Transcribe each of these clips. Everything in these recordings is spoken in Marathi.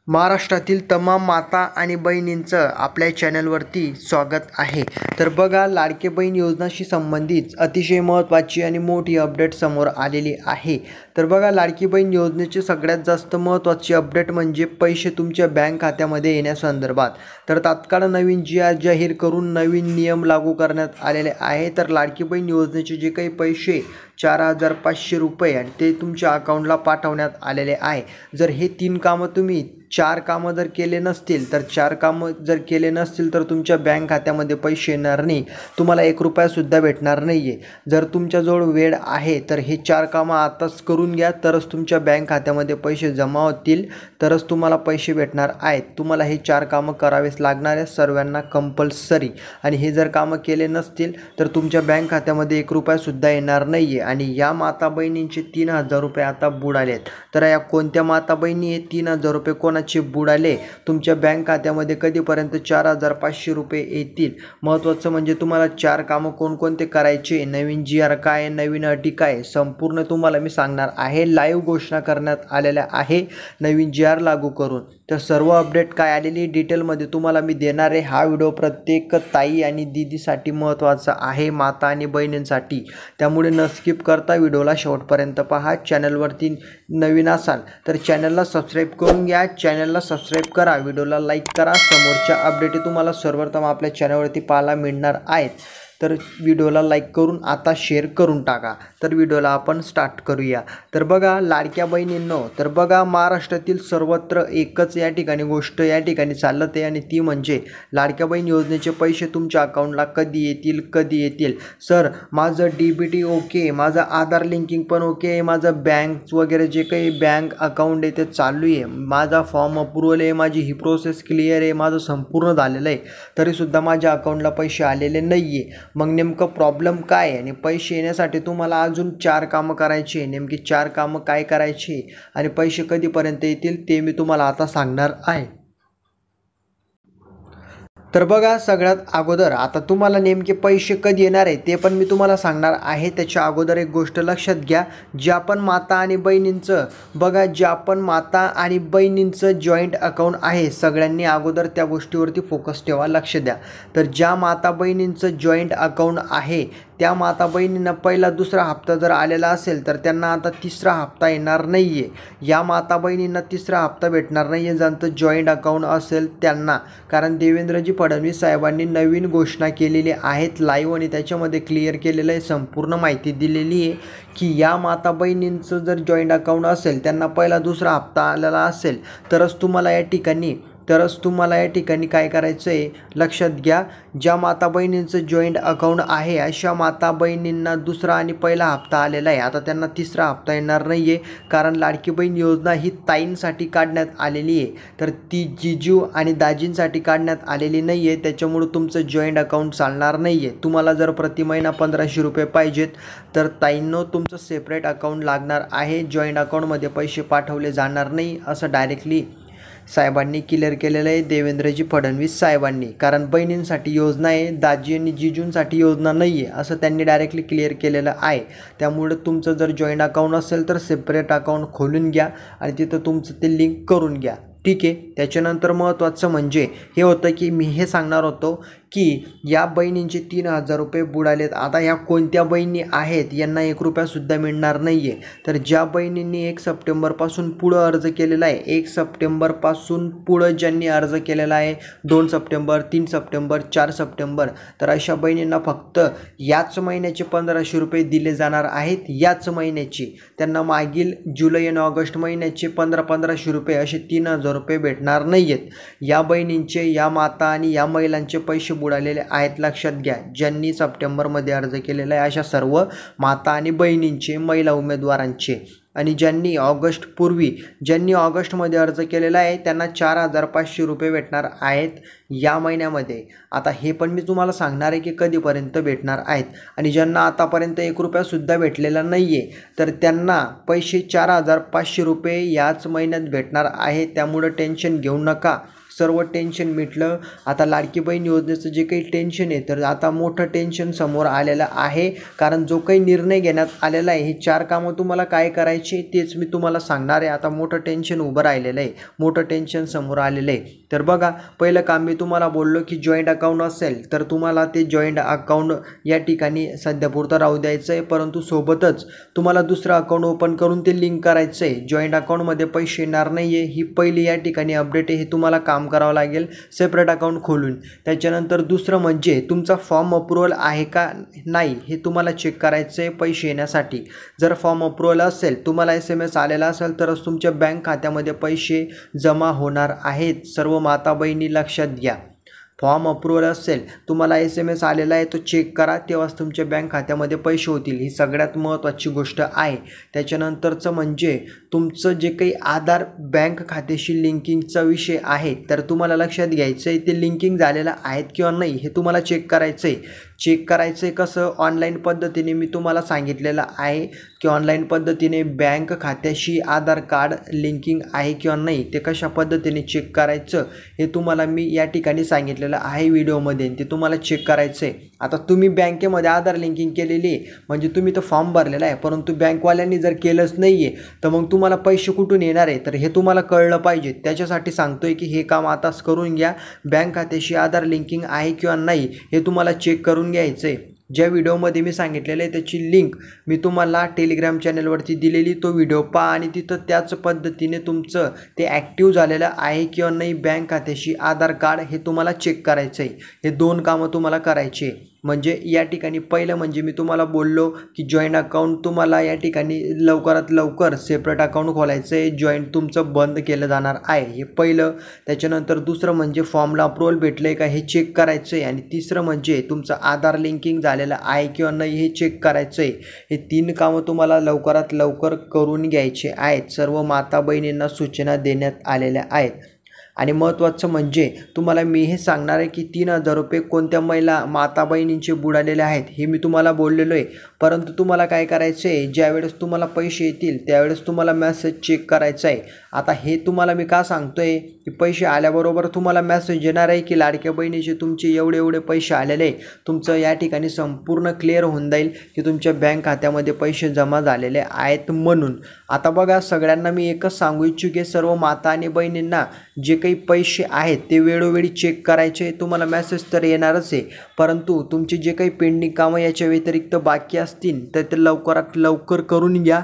महाराष्ट्रातील तमाम माता आणि बहिणींचं आपल्या चॅनलवरती स्वागत आहे। तर बघा, लाडकी बहीण योजनाशी संबंधित अतिशय महत्त्वाची आणि मोठी अपडेट समोर आलेली आहे। तर बघा, लाडकी बहीण योजनेची सगळ्यात जास्त महत्त्वाची अपडेट म्हणजे पैसे तुमच्या बँक खात्यामध्ये येण्यासंदर्भात। तर तात्काळ नवीन जी.आर जाहीर करून नवीन नियम लागू करण्यात आलेले आहे। तर लाडकी बहीण योजनेचे जे काही पैसे 4,500 रुपये आणि ते तुमच्या अकाउंटला पाठवण्यात आलेले आहे। जर हे 3 कामं तुम्ही 4 कामं जर केले नसतील तर तुमच्या बँक खात्यामध्ये पैसे येणार नाही, तुम्हाला 1 रुपयासुद्धा भेटणार नाही आहे। जर तुमच्याजवळ वेळ आहे तर हे 4 कामं आताच करून घ्या, तरच तुमच्या बँक खात्यामध्ये पैसे जमा होतील, तरच तुम्हाला पैसे भेटणार आहेत। तुम्हाला हे 4 कामं करावेच लागणार आहे, सर्वांना कंपल्सरी। आणि हे जर कामं केले नसतील तर तुमच्या बँक खात्यामध्ये 1 रुपयासुद्धा येणार नाही आहे। आणि या माता बहिणींचे 3,000 रुपये आता बुडालेत। तर या कोणत्या माता बहिणी हे 3,000 रुपये कोणाचे बुडाले, तुमच्या बँक खात्यामध्ये कधीपर्यंत 4,500 रुपये येतील? महत्त्वाचं म्हणजे तुम्हाला 4 कामं कोणकोणते करायचे, नवीन जी.आर काय आहे, नवीन अटी काय आहे, संपूर्ण तुम्हाला मी सांगणार आहे। लाईव्ह घोषणा करण्यात आलेल्या आहे नवीन जी.आर लागू करून। तर सर्व अपडेट काय आलेली डिटेलमध्ये तुम्हाला मी देणार आहे। हा व्हिडिओ प्रत्येक ताई आणि दीदीसाठी महत्त्वाचा आहे, माता आणि बहिणींसाठी, त्यामुळे न स्किप करता व्हिडिओला शेवटपर्यंत पहा। चॅनलवरती नवीन असाल तर चॅनलला सबस्क्राईब करून घ्या, चॅनलला सबस्क्राईब करा, व्हिडिओला लाईक करा। समोरच्या अपडेट तुम्हाला सर्वप्रथम आपल्या चॅनलवरती पाहायला मिळणार आहेत। तर व्हिडिओला लाईक करून आता शेअर करून टाका। तर व्हिडिओला आपण स्टार्ट करूया। तर बघा लाडक्या बहिणींनो, तर बघा महाराष्ट्रातील सर्वत्र एकच या ठिकाणी गोष्ट या ठिकाणी चालत आहे आणि ती म्हणजे लाडक्या बहीण योजनेचे पैसे तुमच्या अकाउंटला कधी येतील। सर माझं DBT ओके, माझं आधार लिंकिंग पण ओके, माझं बँक वगैरे जे काही बँक अकाउंट आहे ते चालू आहे, माझा फॉर्म अप्रूव्हल आहे, माझी ही प्रोसेस क्लिअर आहे, माझं संपूर्ण झालेलं आहे, तरीसुद्धा माझ्या अकाउंटला पैसे आलेले नाही आहे। मग नेमकं प्रॉब्लेम काय आहे? आणि पैसे येण्यासाठी तुम्हाला अजून 4 कामं करायची, नेमकी 4 कामं काय करायची आणि पैसे कधीपर्यंत येतील ते मी तुम्हाला आता सांगणार आहे। तर बघा, सगळ्यात अगोदर आता तुम्हाला नेमके पैसे कधी येणार आहे ते पण मी तुम्हाला सांगणार आहे। त्याच्या अगोदर एक गोष्ट लक्षात घ्या, ज्या पण माता आणि बहिणींचं जॉईंट अकाउंट आहे, सगळ्यांनी अगोदर त्या गोष्टीवरती फोकस ठेवा, लक्ष द्या। तर ज्या माता बहिणींचं जॉईंट अकाउंट आहे त्या माता बहिणींना पहिला 2रा हप्ता जर आलेला असेल तर त्यांना आता 3रा हप्ता येणार नाही आहे। या माता बहिणींना 3रा हप्ता भेटणार नाही आहे ज्यांचं जॉईंट अकाउंट असेल त्यांना, कारण देवेंद्रजी फडणवीस साहेबांनी नवीन घोषणा केलेली आहेत लाईव्ह, आणि त्याच्यामध्ये क्लिअर केलेलं आहे, संपूर्ण माहिती दिलेली आहे की या माता बहिणींचं जर जॉईंट अकाउंट असेल त्यांना पहिला 2रा हप्ता आलेला असेल तरच तुम्हाला या ठिकाणी काय करायचं आहे, लक्षात घ्या। ज्या माता बहिणींचं जॉईंट अकाउंट आहे अशा माता बहिणींना 2रा आणि पहिला हप्ता आलेला आहे, आता त्यांना 3रा हप्ता येणार नाही आहे, कारण लाडकी बहीण योजना ही ताईंसाठी काढण्यात आलेली आहे, तर ती जिजू आणि दाजींसाठी काढण्यात आलेली नाही आहे। त्याच्यामुळे तुमचं जॉईंट अकाउंट चालणार नाही आहे। तुम्हाला जर प्रति महिना 1,500 रुपये पाहिजेत तर ताईंनो तुमचं सेपरेट अकाउंट लागणार आहे, जॉईंट अकाउंटमध्ये पैसे पाठवले जाणार नाही, असं डायरेक्टली साहेबांनी क्लिअर केलेलं आहे, देवेंद्रजी फडणवीस साहेबांनी। कारण बहिणींसाठी योजना आहे, दाजी आणि जिजूंसाठी योजना नाही आहे, असं त्यांनी डायरेक्टली क्लिअर केलेलं आहे। त्यामुळे तुमचं जर जॉईंट अकाउंट असेल तर सेपरेट अकाउंट खोलून घ्या आणि तिथं तुमचं ते लिंक करून घ्या, ठीक आहे। त्याच्यानंतर महत्त्वाचं म्हणजे हे होतं की मी हे सांगणार होतो की या बहिणींचे 3,000 रुपये बुडालेत। आता ह्या कोणत्या बहिणी आहेत, यांना 1 रुपयासुद्धा मिळणार नाही आहे। तर ज्या बहिणींनी 1 सप्टेंबरपासून पुढं अर्ज केलेला आहे, 1 सप्टेंबरपासून पुढं ज्यांनी अर्ज केलेला आहे, 2 सप्टेंबर, 3 सप्टेंबर, 4 सप्टेंबर, तर अशा बहिणींना फक्त याच महिन्याचे 1,500 रुपये दिले जाणार आहेत, याच महिन्याचे। त्यांना मागील जुलै आणि ऑगस्ट महिन्याचे 1,500 रुपये असे 3,000 रुपये भेटणार नाही आहेत। या बहिणींचे, या माता आणि या महिलांचे पैसे बुडालेले आहेत, लक्षात घ्या। ज्यांनी सप्टेंबरमध्ये अर्ज केलेला आहे अशा सर्व माता आणि बहिणींचे, महिला उमेदवारांचे, आणि ज्यांनी ऑगस्टमध्ये अर्ज केलेला आहे त्यांना 4,500 रुपये भेटणार आहेत या महिन्यामध्ये। आता हे पण मी तुम्हाला सांगणार आहे की कधीपर्यंत भेटणार आहेत। आणि ज्यांना आतापर्यंत 1 रुपयासुद्धा भेटलेला नाही आहे तर त्यांना पैसे 4,500 रुपये याच महिन्यात भेटणार आहे, त्यामुळे टेन्शन घेऊ नका। सर्व टेन्शन मिटलं. आता लाडकी बहीण योजनेचं जे काही टेन्शन आहे तर आता मोठं टेन्शन समोर आलेलं आहे, कारण जो काही निर्णय घेण्यात आलेला आहे, हे 4 कामं तुम्हाला काय करायचे तेच मी तुम्हाला सांगणार आहे. आता मोठं टेन्शन उभं राहिलेलं आहे, मोठं टेन्शन समोर आलेलं आहे. तर बघा, पहिलं काम मी तुम्हाला बोललो की जॉईंट अकाउंट असेल तर तुम्हाला ते जॉईंट अकाउंट या ठिकाणी सध्यापुरतं राहू द्यायचं आहे, परंतु सोबतच तुम्हाला दुसरं अकाउंट ओपन करून ते लिंक करायचं आहे. जॉईंट अकाउंटमध्ये पैसे येणार नाही आहे, ही पहिली या ठिकाणी अपडेट आहे. हे तुम्हाला काम करावं लागेल सेपरेट अकाउंट खोलून. त्याच्यानंतर दुसरं म्हणजे तुमचा फॉर्म अप्रूव्हल आहे का नाही हे तुम्हाला चेक करायचं आहे पैसे येण्यासाठी. जर फॉर्म अप्रूव्हल असेल, तुम्हाला SMS आलेला असेल तरच तुमच्या बँक खात्यामध्ये पैसे जमा होणार आहेत. सर्व माता बहिणी लक्षात घ्या. फॉर्म अप्रूव्हल असेल, तुम्हाला SMS आलेला आहे, तो चेक करा, तेव्हाच तुमच्या बँक खात्यामध्ये पैसे होतील. ही सगळ्यात महत्त्वाची गोष्ट आहे. त्याच्यानंतरचं म्हणजे तुमचं जे काही आधार बँक खात्याशी लिंकिंगचा विषय आहे, तर तुम्हाला लक्षात घ्यायचं आहे ते लिंकिंग झालेलं आहेत किंवा नाही हे तुम्हाला चेक करायचं आहे. चेक करायचं आहे कसं? ऑनलाईन पद्धतीने मी तुम्हाला सांगितलेलं आहे की ऑनलाईन पद्धतीने बँक खात्याशी आधार कार्ड लिंकिंग आहे किंवा नाही ते कशा पद्धतीने चेक करायचं हे तुम्हाला मी या ठिकाणी सांगितलेलं आहे व्हिडिओमध्ये. ते तुम्हाला चेक करायचं आहे. आता तुम्ही बँकेमध्ये आधार लिंकिंग केलेली आहे म्हणजे तुम्ही तो फॉर्म भरलेला आहे, परंतु बँकवाल्यांनी जर केलंच नाही आहे तर मग तुम्हाला पैसे कुठून येणार आहे? तर हे तुम्हाला कळलं पाहिजे. त्याच्यासाठी सांगतोय की हे काम आताच करून घ्या. बँक खात्याशी आधार लिंकिंग आहे किंवा नाही हे तुम्हाला चेक करून घ्यायचं आहे. ज्या व्हिडिओमध्ये मी सांगितलेलं आहे त्याची लिंक मी तुम्हाला टेलिग्राम चॅनलवरती दिलेली, तो व्हिडिओ पहा आणि तिथं त्याच पद्धतीने तुमचं ते ॲक्टिव्ह झालेलं आहे किंवा नाही बँक खात्याशी आधार कार्ड हे तुम्हाला चेक करायचं आहे. हे 2 कामं तुम्हाला करायचे आहे. म्हणजे या ठिकाणी पहिलं म्हणजे मी तुम्हाला बोललो की जॉईंट अकाउंट तुम्हाला या ठिकाणी लवकरात लवकर सेपरेट अकाउंट खोलायचं आहे. जॉईंट तुमचं बंद केलं जाणार आहे, हे पहिलं. त्याच्यानंतर दुसरं म्हणजे फॉर्मला अप्रूव्हल भेटलं आहे का हे चेक करायचं आहे. आणि तिसरं म्हणजे तुमचं आधार लिंकिंग झालेलं आहे किंवा नाही हे चेक करायचं आहे. हे 3 कामं तुम्हाला लवकरात लवकर करून घ्यायचे आहेत. सर्व माता बहिणींना सूचना देण्यात आलेल्या आहेत. आणि महत्त्वाचं म्हणजे तुम्हाला मी हे सांगणार आहे की 3,000 रुपये कोणत्या महिला माता बहिणींचे बुडालेले आहेत हे मी तुम्हाला बोललेलो आहे. परंतु तुम्हाला काय करायचं आहे, ज्यावेळेस तुम्हाला पैसे येतील त्यावेळेस तुम्हाला मेसेज चेक करायचा आहे. आता हे तुम्हाला मी का सांगतो आहे की पैसे आल्याबरोबर तुम्हाला मेसेज येणार आहे की लाडक्या बहिणीचे तुमचे एवढे पैसे आलेले आहे. तुमचं या ठिकाणी संपूर्ण क्लिअर होऊन जाईल की तुमच्या बँक खात्यामध्ये पैसे जमा झालेले आहेत म्हणून. आता बघा, सगळ्यांना मी एकच सांगू इच्छुक आहे, सर्व माता आणि बहिणींना जे काही पैसे आहेत ते वेळोवेळी चेक करायचे. तुम्हाला मेसेज तर येणारच आहे, परंतु तुमचे जे काही पेंडिंग कामं याच्या व्यतिरिक्त बाकी असतील तर ते लवकरात लवकर करून घ्या.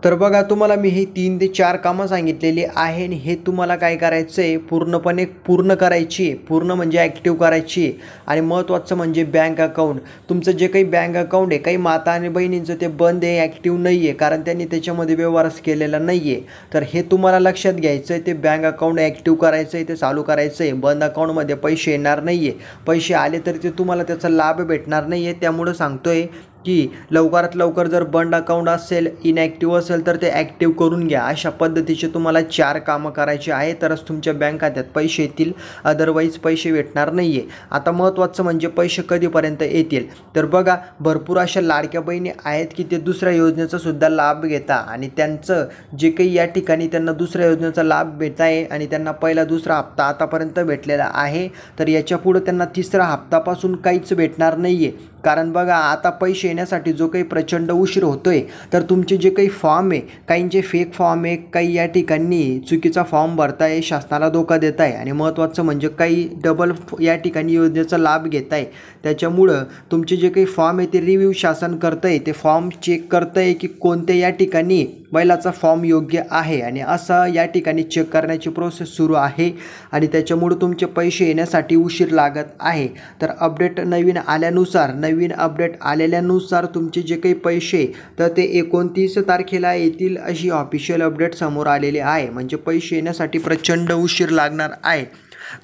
तर बघा, तुम्हाला मी ही 3 ते 4 कामं सांगितलेली आहे आणि हे तुम्हाला काय करायचं आहे, पूर्णपणे पूर्ण करायची आहे. पूर्ण म्हणजे ॲक्टिव्ह करायची आहे. आणि महत्त्वाचं म्हणजे बँक अकाउंट, तुमचं जे काही बँक अकाउंट आहे, काही माता आणि बहिणींचं ते बंद आहे, ॲक्टिव्ह नाही आहे, कारण त्यांनी त्याच्यामध्ये व्यवहारच केलेला नाही आहे. तर हे तुम्हाला लक्षात घ्यायचं आहे. ते बँक अकाउंट ॲक्टिव्ह करायचं आहे, ते चालू करायचं आहे. बंद अकाउंटमध्ये पैसे येणार नाही आहे. पैसे आले तर ते तुम्हाला त्याचा लाभ भेटणार नाही आहे. त्यामुळं सांगतो आहे की लवकरात लवकर जर बंद अकाउंट असेल, इनॲक्टिव्ह असेल तर ते ॲक्टिव्ह करून घ्या. अशा पद्धतीचे तुम्हाला 4 कामं करायची आहे, तरच तुमच्या बँक खात्यात पैसे येतील, अदरवाईज पैसे भेटणार नाही आहे. आता महत्त्वाचं म्हणजे पैसे कधीपर्यंत येतील, तर बघा, भरपूर अशा लाडक्या बहिणी आहेत की ते दुसऱ्या योजनेचा सुद्धा लाभ घेता आणि त्यांचं जे काही या ठिकाणी त्यांना दुसऱ्या योजनेचा लाभ भेटत आहे आणि त्यांना पहिला दुसरा हप्ता आतापर्यंत भेटलेला आहे, तर याच्या पुढं त्यांना तिसरा हप्तापासून काहीच भेटणार नाही आहे. कारण बघा, आता पैसे येण्यासाठी जो काही प्रचंड उशीर होतोय, तर तुमचे जे काही फॉर्म आहे, काहींचे फेक फॉर्म आहे, काही या ठिकाणी चुकीचा फॉर्म भरताय, शासनाला धोका देत आहे आणि महत्त्वाचं म्हणजे काही डबल या ठिकाणी योजनेचा लाभ घेत आहे. त्याच्यामुळं तुमचे जे काही फॉर्म आहे ते रिव्ह्यू शासन करतं आहे, ते फॉर्म चेक करतं आहे की कोणत्या या ठिकाणी बैलाचा फॉर्म योग्य आहे आणि असं या ठिकाणी चेक करण्याची प्रोसेस सुरू आहे आणि त्याच्यामुळे तुमचे पैसे येण्यासाठी उशीर लागत आहे. तर अपडेट नवीन आल्यानुसार, नवीन अपडेट आलेल्यानुसार तुमचे जे काही पैसे तर ते 29 तारखेला येतील अशी ऑफिशियल अपडेट समोर आलेली आहे. म्हणजे पैसे येण्यासाठी प्रचंड उशीर लागणार आहे.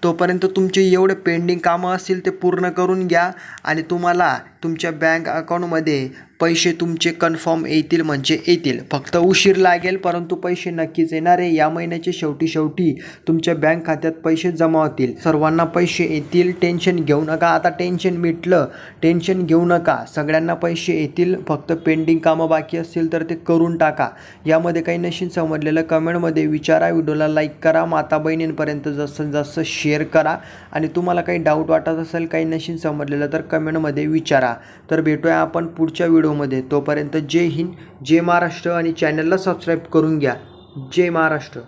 तोपर्यंत तुमचे एवढे पेंडिंग कामं असतील ते पूर्ण करून घ्या आणि तुम्हाला तुमच्या बँक अकाउंटमध्ये पैसे तुमचे कन्फर्म येतील म्हणजे येतील, फक्त उशीर लागेल परंतु पैसे नक्कीच येणार आहे. या महिन्याच्या शेवटी तुमच्या बँक खात्यात पैसे जमा होतील. सर्वांना पैसे येतील, टेन्शन घेऊ नका. आता टेन्शन मिटलं, टेन्शन घेऊ नका. सगळ्यांना पैसे येतील. फक्त पेंडिंग कामं बाकी असतील तर ते करून टाका. यामध्ये काही नशीन समजलेलं कमेंटमध्ये विचारा. व्हिडिओला लाईक करा, माता बहिणींपर्यंत जास्तीत जास्त शेअर करा आणि तुम्हाला काही डाऊट वाटत असेल, काही नशीन समजलेलं तर कमेंटमध्ये विचारा. तर भेटूया आपण पुढच्या व्हिडिओमध्ये. तोपर्यंत जय हिंद, जय महाराष्ट्र आणि चॅनलला सबस्क्राईब करून घ्या. जय महाराष्ट्र.